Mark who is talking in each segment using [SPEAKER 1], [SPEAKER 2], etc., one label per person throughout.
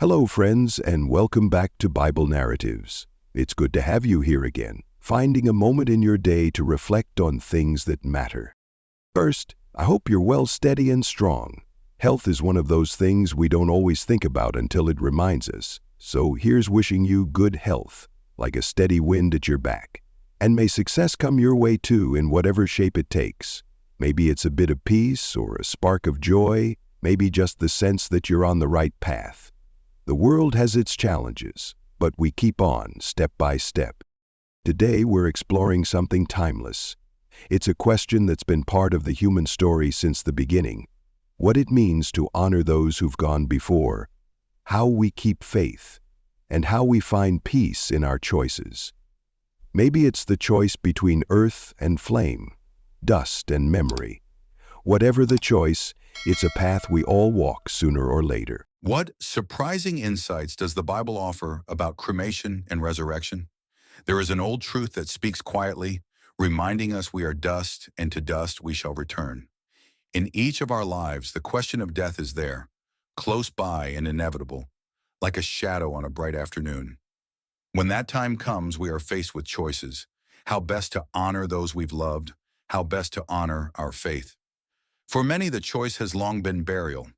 [SPEAKER 1] Hello, friends, and welcome back to Bible Narratives. It's good to have you here again, finding a moment in your day to reflect on things that matter. First, I hope you're well, steady, and strong. Health is one of those things we don't always think about until it reminds us. So here's wishing you good health, like a steady wind at your back. And may success come your way too, in whatever shape it takes. Maybe it's a bit of peace or a spark of joy, maybe just the sense that you're on the right path. The world has its challenges, but we keep on, step by step. Today we're exploring something timeless. It's a question that's been part of the human story since the beginning. What it means to honor those who've gone before, how we keep faith, and how we find peace in our choices. Maybe it's the choice between earth and flame, dust and memory. Whatever the choice, it's a path we all walk sooner or later.
[SPEAKER 2] What surprising insights does the Bible offer about cremation and resurrection? There is an old truth that speaks quietly, reminding us we are dust, and to dust we shall return. In each of our lives, the question of death is there, close by and inevitable, like a shadow on a bright afternoon. When that time comes, we are faced with choices: how best to honor those we've loved, how best to honor our faith. For many, the choice has long been burial,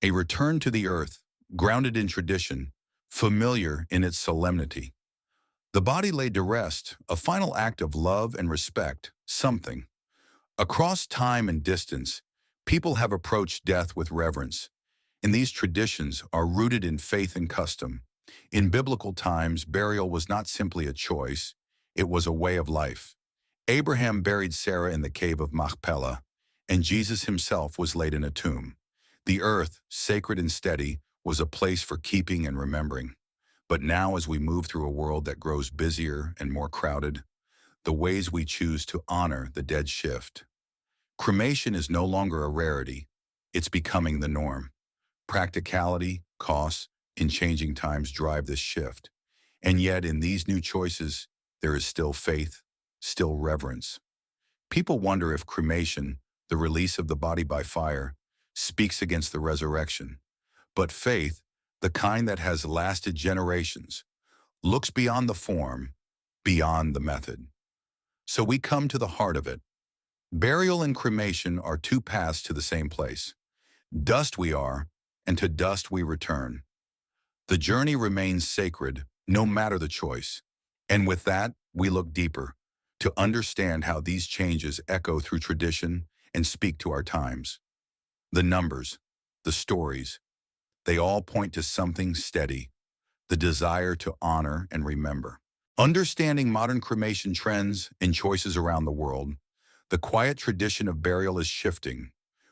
[SPEAKER 2] a return to the earth, grounded in tradition, familiar in its solemnity. The body laid to rest, a final act of love and respect, something. Across time and distance, people have approached death with reverence, and these traditions are rooted in faith and custom. In biblical times, burial was not simply a choice, it was a way of life. Abraham buried Sarah in the cave of Machpelah, and Jesus himself was laid in a tomb. The earth, sacred and steady, was a place for keeping and remembering. But now, as we move through a world that grows busier and more crowded, the ways we choose to honor the dead shift. Cremation is no longer a rarity. It's becoming the norm. Practicality, costs, and changing times drive this shift. And yet, in these new choices, there is still faith, still reverence. People wonder if cremation, the release of the body by fire, speaks against the resurrection. But faith, the kind that has lasted generations, looks beyond the form, beyond the method. So we come to the heart of it. Burial and cremation are two paths to the same place. Dust we are, and to dust we return. The journey remains sacred, no matter the choice. And with that, we look deeper, to understand how these changes echo through tradition and speak to our times. The numbers, the stories, they all point to something steady, the desire to honor and remember. Understanding modern cremation trends and choices around the world, the quiet tradition of burial is shifting.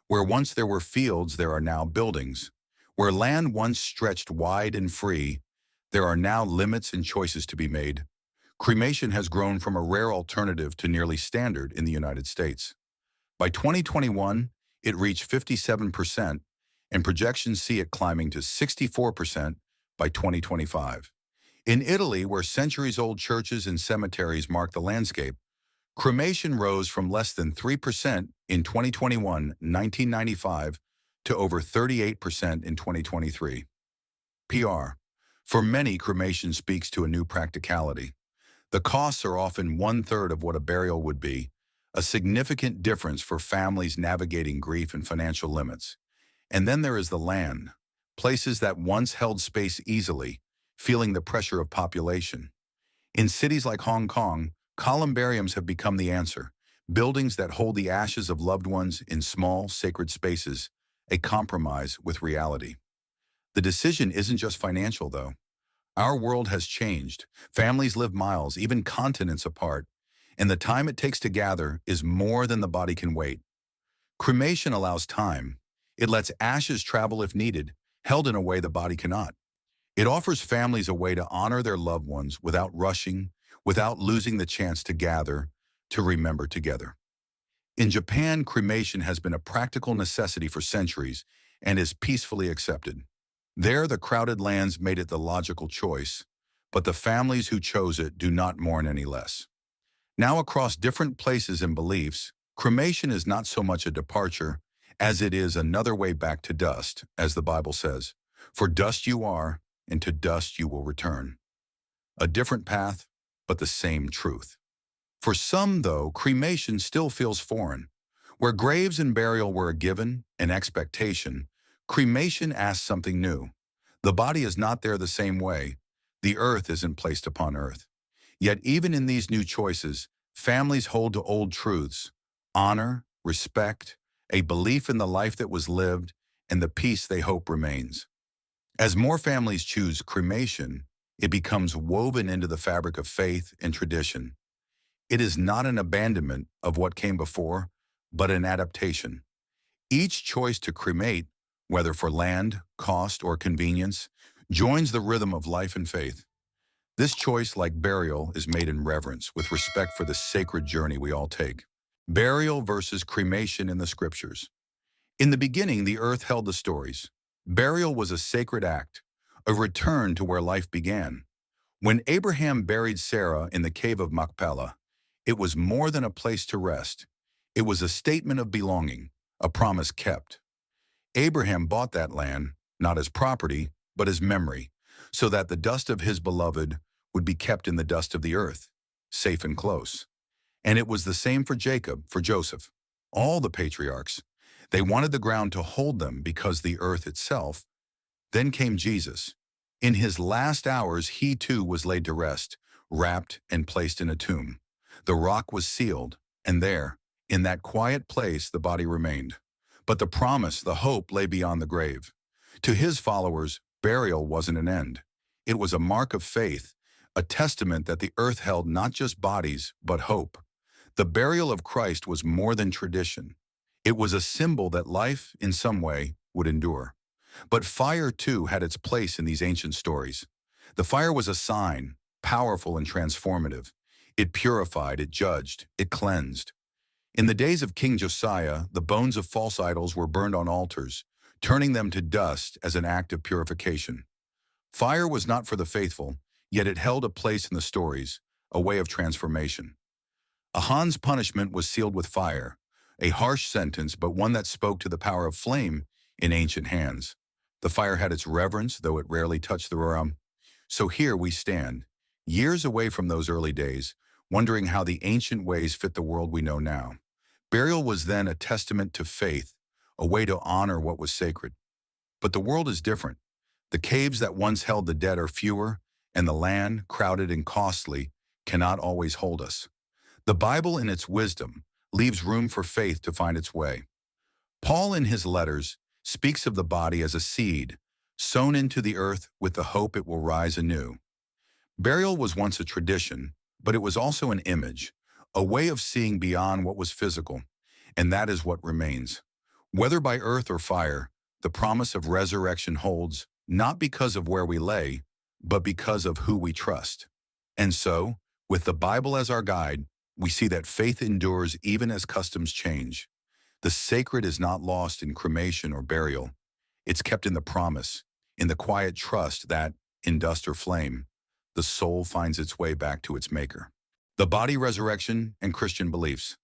[SPEAKER 2] Where once there were fields, there are now buildings. Where land once stretched wide and free, there are now limits and choices to be made. Cremation has grown from a rare alternative to nearly standard in the United States. By 2021, it reached 57%, and projections see it climbing to 64% by 2025. In Italy, where centuries-old churches and cemeteries mark the landscape, cremation rose from less than 3% in 1995 to over 38% in 2023. PR. For many, cremation speaks to a new practicality. The costs are often one-third of what a burial would be, a significant difference for families navigating grief and financial limits. And then there is the land, places that once held space easily, feeling the pressure of population. In cities like Hong Kong, columbariums have become the answer, buildings that hold the ashes of loved ones in small, sacred spaces, a compromise with reality. The decision isn't just financial, though. Our world has changed. Families live miles, even continents apart, and the time it takes to gather is more than the body can wait. Cremation allows time. It lets ashes travel if needed, held in a way the body cannot. It offers families a way to honor their loved ones without rushing, without losing the chance to gather, to remember together. In Japan, cremation has been a practical necessity for centuries and is peacefully accepted. There, the crowded lands made it the logical choice, but the families who chose it do not mourn any less. Now, across different places and beliefs, cremation is not so much a departure as it is another way back to dust, as the Bible says. For dust you are, and to dust you will return. A different path, but the same truth. For some, though, cremation still feels foreign. Where graves and burial were a given, an expectation, cremation asks something new. The body is not there the same way. The earth isn't placed upon earth. Yet even in these new choices, families hold to old truths: honor, respect, a belief in the life that was lived, and the peace they hope remains. As more families choose cremation, it becomes woven into the fabric of faith and tradition. It is not an abandonment of what came before, but an adaptation. Each choice to cremate, whether for land, cost, or convenience, joins the rhythm of life and faith. This choice, like burial, is made in reverence, with respect for the sacred journey we all take. Burial versus cremation in the scriptures. In the beginning, the earth held the stories. Burial was a sacred act, a return to where life began. When Abraham buried Sarah in the cave of Machpelah, it was more than a place to rest. It was a statement of belonging, a promise kept. Abraham bought that land, not as property, but as memory, so that the dust of his beloved would be kept in the dust of the earth, safe and close. And it was the same for Jacob, for Joseph, all the patriarchs. They wanted the ground to hold them because the earth itself. Then came Jesus. In his last hours, he too was laid to rest, wrapped and placed in a tomb. The rock was sealed, and there, in that quiet place, the body remained. But the promise, the hope, lay beyond the grave. To his followers, burial wasn't an end. It was a mark of faith, a testament that the earth held not just bodies, but hope. The burial of Christ was more than tradition. It was a symbol that life, in some way, would endure. But fire, too, had its place in these ancient stories. The fire was a sign, powerful and transformative. It purified, it judged, it cleansed. In the days of King Josiah, the bones of false idols were burned on altars, turning them to dust as an act of purification. Fire was not for the faithful, yet it held a place in the stories, a way of transformation. Ahan's punishment was sealed with fire, a harsh sentence, but one that spoke to the power of flame in ancient hands. The fire had its reverence, though it rarely touched the realm. So here we stand, years away from those early days, wondering how the ancient ways fit the world we know now. Burial was then a testament to faith, a way to honor what was sacred. But the world is different. The caves that once held the dead are fewer, and the land, crowded and costly, cannot always hold us. The Bible, in its wisdom, leaves room for faith to find its way. Paul, in his letters, speaks of the body as a seed, sown into the earth with the hope it will rise anew. Burial was once a tradition, but it was also an image, a way of seeing beyond what was physical, and that is what remains. Whether by earth or fire, the promise of resurrection holds, not because of where we lay, but because of who we trust. And so, with the Bible as our guide, we see that faith endures even as customs change. The sacred is not lost in cremation or burial. It's kept in the promise, in the quiet trust that, in dust or flame, the soul finds its way back to its maker. The body, resurrection, and Christian beliefs.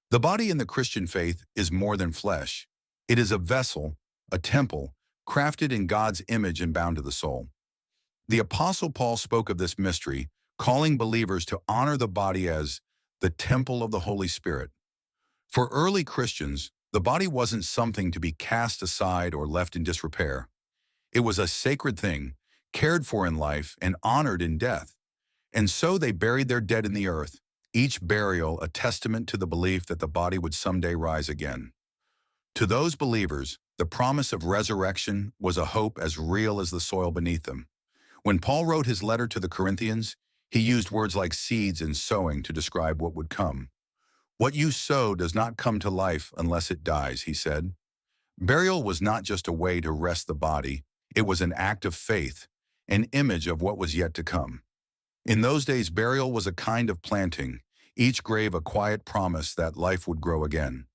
[SPEAKER 2] The body in the Christian faith is more than flesh. It is a vessel, a temple, crafted in God's image and bound to the soul. The Apostle Paul spoke of this mystery, calling believers to honor the body as the temple of the Holy Spirit. For early Christians, the body wasn't something to be cast aside or left in disrepair. It was a sacred thing, cared for in life and honored in death. And so they buried their dead in the earth, each burial a testament to the belief that the body would someday rise again. To those believers, the promise of resurrection was a hope as real as the soil beneath them. When Paul wrote his letter to the Corinthians, he used words like seeds and sowing to describe what would come. What you sow does not come to life unless it dies, he said. Burial was not just a way to rest the body, it was an act of faith, an image of what was yet to come. In those days, burial was a kind of planting, each grave a quiet promise that life would grow again.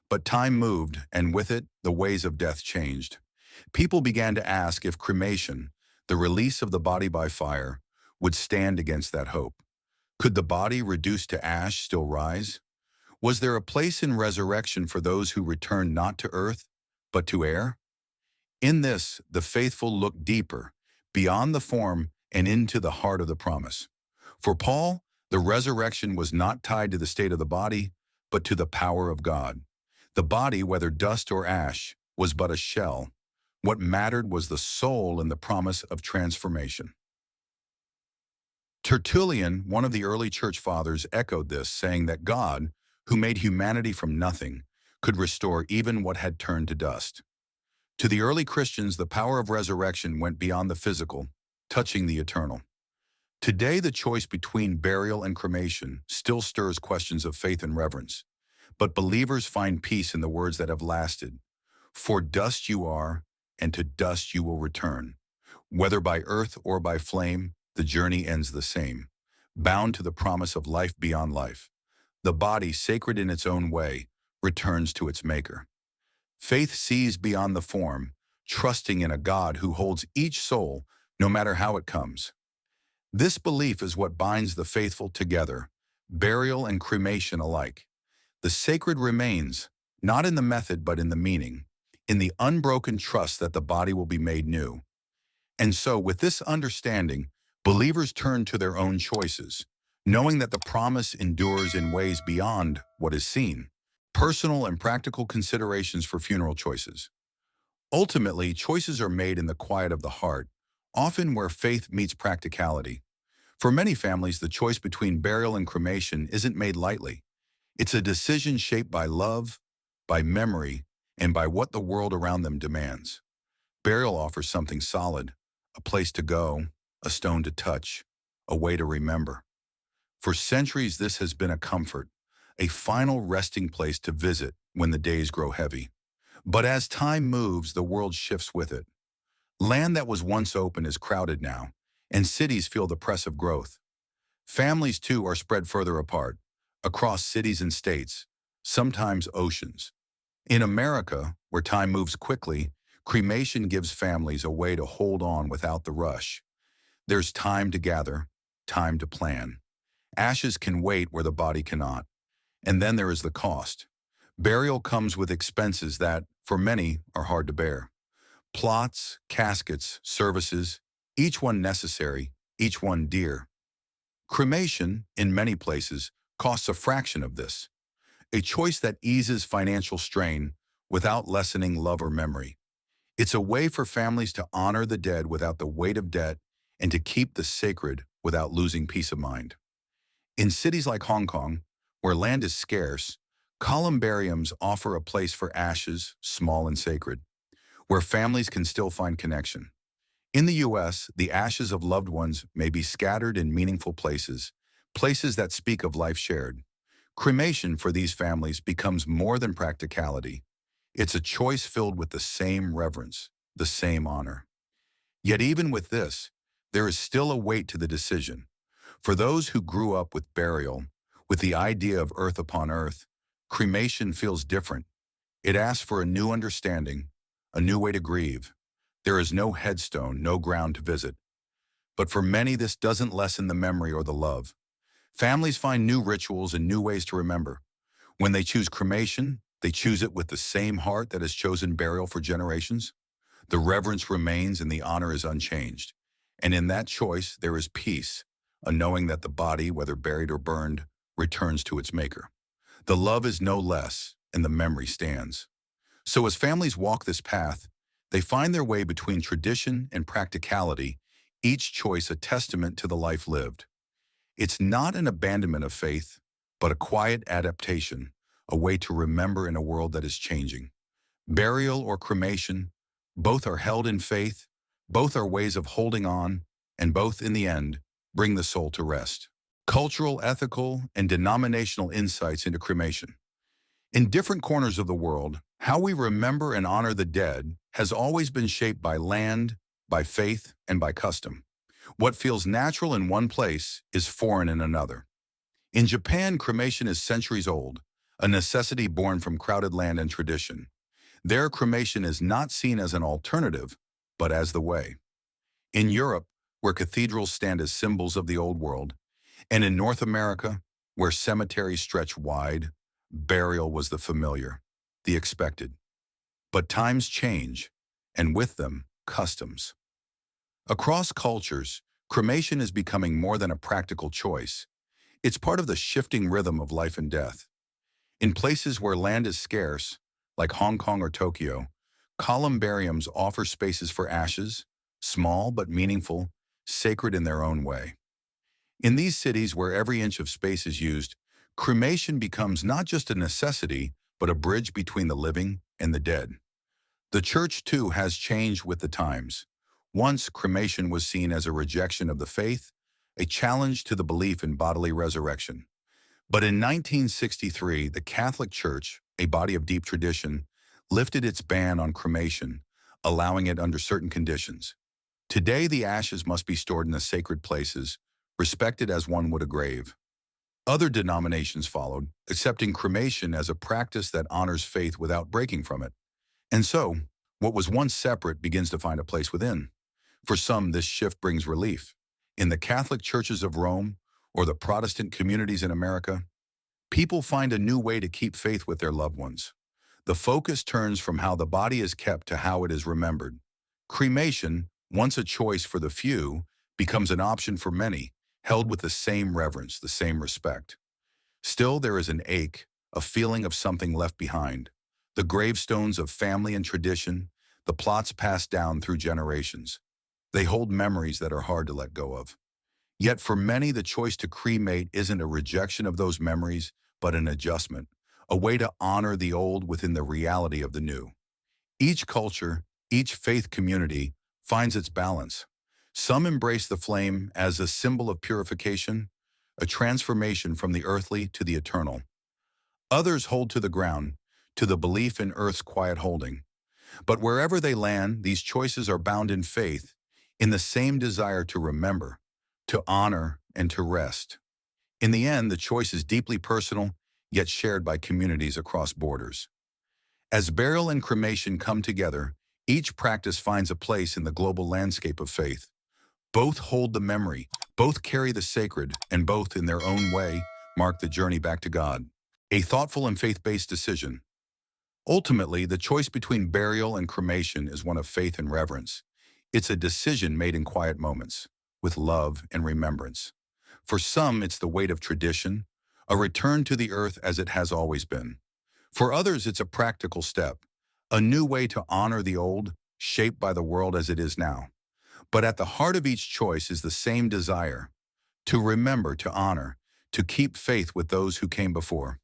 [SPEAKER 2] But time moved, and with it, the ways of death changed. People began to ask if cremation, the release of the body by fire, would stand against that hope. Could the body reduced to ash still rise? Was there a place in resurrection for those who returned not to earth, but to air? In this, the faithful looked deeper, beyond the form and into the heart of the promise. For Paul, the resurrection was not tied to the state of the body, but to the power of God. The body, whether dust or ash, was but a shell. What mattered was the soul and the promise of transformation. Tertullian, one of the early church fathers, echoed this, saying that God, who made humanity from nothing, could restore even what had turned to dust. To the early Christians, the power of resurrection went beyond the physical, touching the eternal. Today, the choice between burial and cremation still stirs questions of faith and reverence, but believers find peace in the words that have lasted. For dust you are, and to dust you will return. Whether by earth or by flame, the journey ends the same, bound to the promise of life beyond life. The body, sacred in its own way, returns to its maker. Faith sees beyond the form, trusting in a God who holds each soul, no matter how it comes. This belief is what binds the faithful together, burial and cremation alike. The sacred remains, not in the method but in the meaning, in the unbroken trust that the body will be made new. And so, with this understanding, believers turn to their own choices, knowing that the promise endures in ways beyond what is seen. Personal and practical considerations for funeral choices. Ultimately, choices are made in the quiet of the heart, often where faith meets practicality. For many families, the choice between burial and cremation isn't made lightly. It's a decision shaped by love, by memory, and by what the world around them demands. Burial offers something solid, a place to go, a stone to touch, a way to remember. For centuries, this has been a comfort, a final resting place to visit when the days grow heavy. But as time moves, the world shifts with it. Land that was once open is crowded now, and cities feel the press of growth. Families, too, are spread further apart, across cities and states, sometimes oceans. In America, where time moves quickly, cremation gives families a way to hold on without the rush. There's time to gather, time to plan. Ashes can wait where the body cannot. And then there is the cost. Burial comes with expenses that, for many, are hard to bear. Plots, caskets, services, each one necessary, each one dear. Cremation, in many places, costs a fraction of this. A choice that eases financial strain without lessening love or memory. It's a way for families to honor the dead without the weight of debt and to keep the sacred without losing peace of mind. In cities like Hong Kong, where land is scarce, columbariums offer a place for ashes, small and sacred, where families can still find connection. In the U.S., the ashes of loved ones may be scattered in meaningful places, places that speak of life shared. Cremation for these families becomes more than practicality. It's a choice filled with the same reverence, the same honor. Yet even with this, there is still a weight to the decision. For those who grew up with burial, with the idea of earth upon earth, cremation feels different. It asks for a new understanding, a new way to grieve. There is no headstone, no ground to visit. But for many, this doesn't lessen the memory or the love. Families find new rituals and new ways to remember. When they choose cremation, they choose it with the same heart that has chosen burial for generations. The reverence remains and the honor is unchanged. And in that choice, there is peace, a knowing that the body, whether buried or burned, returns to its maker. The love is no less, and the memory stands. So as families walk this path, they find their way between tradition and practicality, each choice a testament to the life lived. It's not an abandonment of faith, but a quiet adaptation, a way to remember in a world that is changing. Burial or cremation, both are held in faith, both are ways of holding on, and both, in the end, bring the soul to rest. Cultural, ethical, and denominational insights into cremation. In different corners of the world, how we remember and honor the dead has always been shaped by land, by faith, and by custom. What feels natural in one place is foreign in another. In Japan, cremation is centuries old, a necessity born from crowded land and tradition. There, cremation is not seen as an alternative, but as the way. In Europe, where cathedrals stand as symbols of the old world, and in North America, where cemeteries stretch wide, burial was the familiar, the expected. But times change, and with them, customs. Across cultures, cremation is becoming more than a practical choice. It's part of the shifting rhythm of life and death. In places where land is scarce, like Hong Kong or Tokyo, columbariums offer spaces for ashes, small but meaningful, sacred in their own way. In these cities where every inch of space is used, cremation becomes not just a necessity, but a bridge between the living and the dead. The church, too, has changed with the times. Once, cremation was seen as a rejection of the faith, a challenge to the belief in bodily resurrection. But in 1963, the Catholic Church, a body of deep tradition, lifted its ban on cremation, allowing it under certain conditions. Today, the ashes must be stored in the sacred places, respected as one would a grave. Other denominations followed, accepting cremation as a practice that honors faith without breaking from it. And so, what was once separate begins to find a place within. For some, this shift brings relief. In the Catholic churches of Rome or the Protestant communities in America, people find a new way to keep faith with their loved ones. The focus turns from how the body is kept to how it is remembered. Cremation, once a choice for the few, becomes an option for many, held with the same reverence, the same respect. Still, there is an ache, a feeling of something left behind. The gravestones of family and tradition, the plots passed down through generations. They hold memories that are hard to let go of. Yet for many, the choice to cremate isn't a rejection of those memories, but an adjustment, a way to honor the old within the reality of the new. Each culture, each faith community finds its balance. Some embrace the flame as a symbol of purification, a transformation from the earthly to the eternal. Others hold to the ground, to the belief in earth's quiet holding. But wherever they land, these choices are bound in faith, in the same desire to remember, to honor, and to rest. In the end, the choice is deeply personal, yet shared by communities across borders. As burial and cremation come together, each practice finds a place in the global landscape of faith. Both hold the memory, both carry the sacred, and both, in their own way, mark the journey back to God. A thoughtful and faith-based decision. Ultimately, the choice between burial and cremation is one of faith and reverence. It's a decision made in quiet moments, with love and remembrance. For some, it's the weight of tradition, a return to the earth as it has always been. For others, it's a practical step, a new way to honor the old, shaped by the world as it is now. But at the heart of each choice is the same desire, to remember, to honor, to keep faith with those who came before.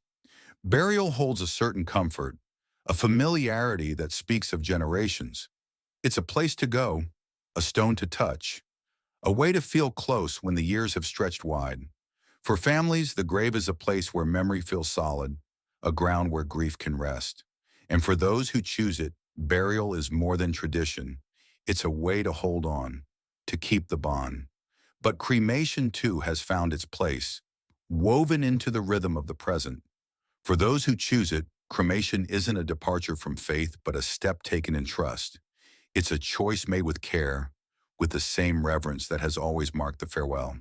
[SPEAKER 2] Burial holds a certain comfort, a familiarity that speaks of generations. It's a place to go, a stone to touch, a way to feel close when the years have stretched wide. For families, the grave is a place where memory feels solid, a ground where grief can rest. And for those who choose it, burial is more than tradition. It's a way to hold on, to keep the bond. But cremation, too, has found its place, woven into the rhythm of the present. For those who choose it, cremation isn't a departure from faith, but a step taken in trust. It's a choice made with care, with the same reverence that has always marked the farewell.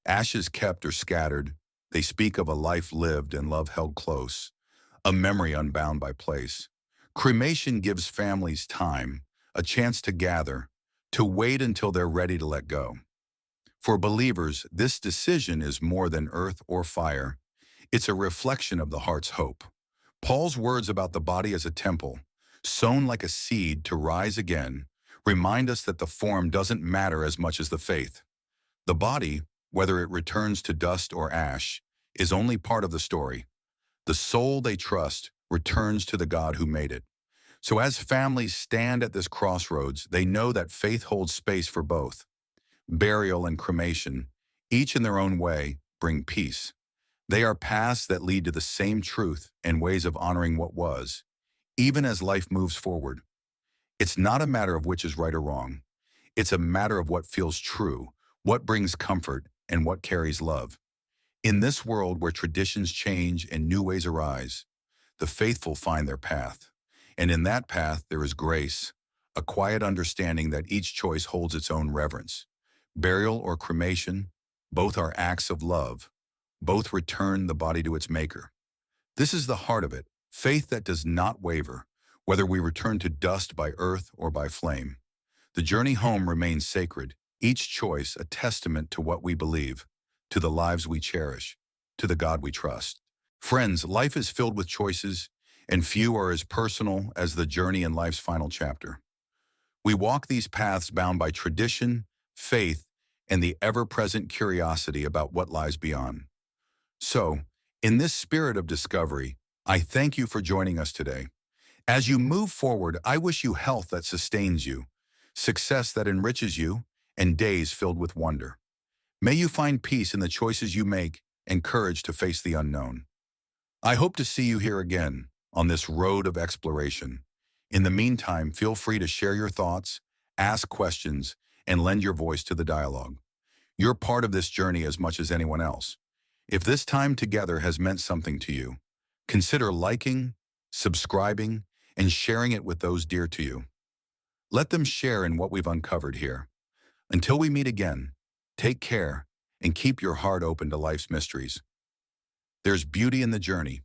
[SPEAKER 2] Ashes kept or scattered, they speak of a life lived and love held close, a memory unbound by place. Cremation gives families time, a chance to gather, to wait until they're ready to let go. For believers, this decision is more than earth or fire. It's a reflection of the heart's hope. Paul's words about the body as a temple, sown like a seed to rise again, remind us that the form doesn't matter as much as the faith. The body, whether it returns to dust or ash, is only part of the story. The soul they trust returns to the God who made it. So as families stand at this crossroads, they know that faith holds space for both. Burial and cremation, each in their own way, bring peace. They are paths that lead to the same truth and ways of honoring what was, even as life moves forward. It's not a matter of which is right or wrong. It's a matter of what feels true, what brings comfort, and what carries love. In this world where traditions change and new ways arise, the faithful find their path. And in that path, there is grace, a quiet understanding that each choice holds its own reverence. Burial or cremation, both are acts of love. Both return the body to its maker. This is the heart of it, faith that does not waver, whether we return to dust by earth or by flame. The journey home remains sacred, each choice a testament to what we believe, to the lives we cherish, to the God we trust. Friends, life is filled with choices, and few are as personal as the journey in life's final chapter. We walk these paths bound by tradition, faith, and the ever-present curiosity about what lies beyond. So, in this spirit of discovery, I thank you for joining us today. As you move forward, I wish you health that sustains you, success that enriches you, and days filled with wonder. May you find peace in the choices you make and courage to face the unknown. I hope to see you here again on this road of exploration. In the meantime, feel free to share your thoughts, ask questions, and lend your voice to the dialogue. You're part of this journey as much as anyone else. If this time together has meant something to you, consider liking, subscribing, and sharing it with those dear to you. Let them share in what we've uncovered here. Until we meet again, take care and keep your heart open to life's mysteries. There's beauty in the journey,